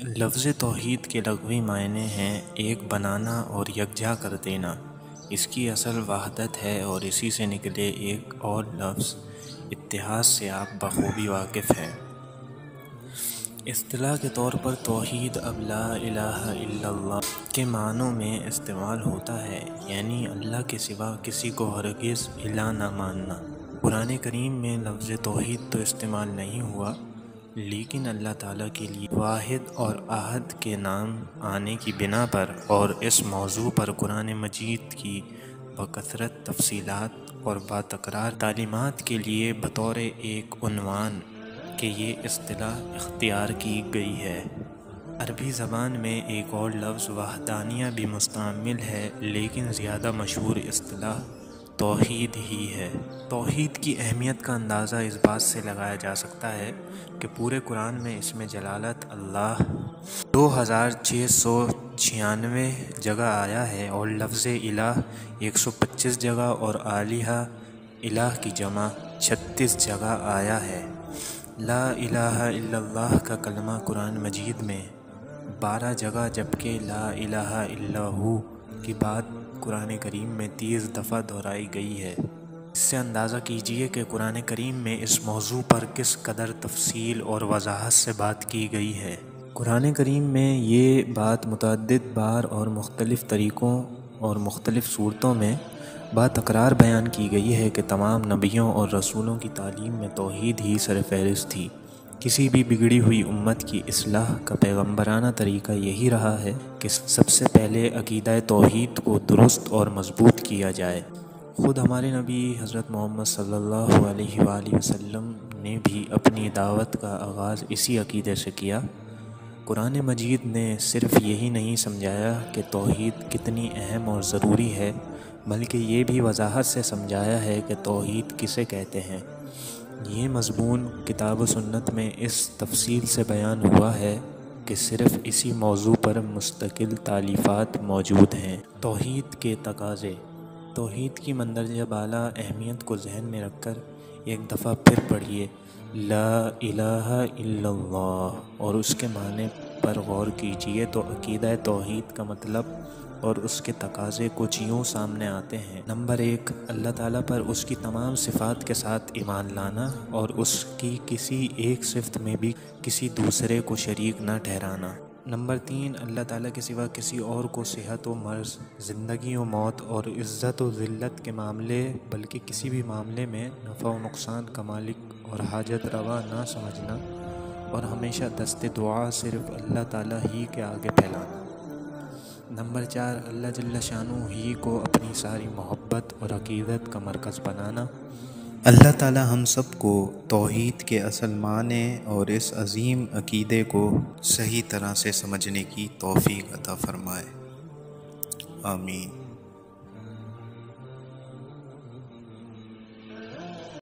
لفظ توحید کے لغوی معنی ہیں ایک بنانا اور یکجا کر دینا۔ اس کی اصل وحدت ہے اور اسی سے نکلے ایک اور لفظ اتحاد سے آپ بخوبی واقف ہیں۔ اصطلاح کے طور پر توحید اب لا الہ الا اللہ کے معنوں میں استعمال ہوتا ہے، یعنی اللہ کے سوا کسی کو ہرگز الہ نہ ماننا۔ قرآن کریم میں لفظ توحید تو استعمال نہیں ہوا، لیکن اللہ تعالیٰ کے لیے واحد اور احد کے نام آنے کی بنا پر اور اس موضوع پر قرآن مجید کی بکثرت تفصیلات اور باتکرار تعلیمات کے لیے بطور ایک عنوان کہ یہ اصطلاح اختیار کی گئی ہے۔ عربی زبان میں ایک اور لفظ وحدانیہ بھی مستعمل ہے، لیکن زیادہ مشہور اصطلاح توحید ہی ہے۔ توحید کی اہمیت کا اندازہ اس بات سے لگایا جا سکتا ہے کہ پورے قرآن میں اسم جلالت اللہ 2696 جگہ آیا ہے اور لفظ الہ 125 جگہ اور آلہہ الہ کی جمع 36 جگہ آیا ہے۔ لا الہ الا اللہ کا کلمہ قرآن مجید میں 12 جگہ جبکہ لا الہ الا ہو کی بات قرآن کریم میں 30 دفعہ دہرائی گئی ہے۔ اس سے اندازہ کیجئے کہ قرآن کریم میں اس موضوع پر کس قدر تفصیل اور وضاحت سے بات کی گئی ہے۔ قرآن کریم میں یہ بات متعدد بار اور مختلف طریقوں اور مختلف صورتوں میں باتکرار بیان کی گئی ہے کہ تمام نبیوں اور رسولوں کی تعلیم میں توحید ہی سرفہرست تھی۔ کسی بھی بگڑی ہوئی امت کی اصلاح کا پیغمبرانہ طریقہ یہی رہا ہے کہ سب سے پہلے عقیدہ توحید کو درست اور مضبوط کیا جائے۔ خود ہمارے نبی حضرت محمد صلی اللہ علیہ وآلہ وسلم نے بھی اپنی دعوت کا آغاز اسی عقیدے سے کیا۔ قرآن مجید نے صرف یہی نہیں سمجھایا کہ توحید کتنی اہم اور ضروری ہے، بلکہ یہ بھی وضاحت سے سمجھایا ہے کہ توحید کسے کہتے ہیں۔ یہ مضمون کتاب و سنت میں اس تفصیل سے بیان ہوا ہے کہ صرف اسی موضوع پر مستقل تالیفات موجود ہیں۔ توحید کے تقاضے۔ توحید کی مندرجہ بالا اہمیت کو ذہن میں رکھ کر ایک دفعہ پھر پڑھیے لا الہ الا اللہ اور اس کے معنی پر غور کیجئے تو عقیدہ توحید کا مطلب اور اس کے تقاضے کچھ یوں سامنے آتے ہیں۔ نمبر 1، اللہ تعالیٰ پر اس کی تمام صفات کے ساتھ ایمان لانا اور اس کی کسی ایک صفت میں بھی کسی دوسرے کو شریک نہ ٹھہرانا۔ نمبر 3، اللہ تعالیٰ کے سوا کسی اور کو صحت و مرض، زندگی و موت اور عزت و ذلت کے معاملے بلکہ کسی بھی معاملے میں نفع و نقصان کا مالک اور حاجت روا نہ سمجھنا اور ہمیشہ دست دعا صرف اللہ تعالیٰ ہی کے آگے پھیلانا۔ نمبر 4، اللہ جل شانہ ہی کو اپنی ساری محبت اور عقیدت کا مرکز بنانا۔ اللہ تعالیٰ ہم سب کو توحید کے اصل معنی اور اس عظیم عقیدے کو صحیح طرح سے سمجھنے کی توفیق عطا فرمائے۔ آمین۔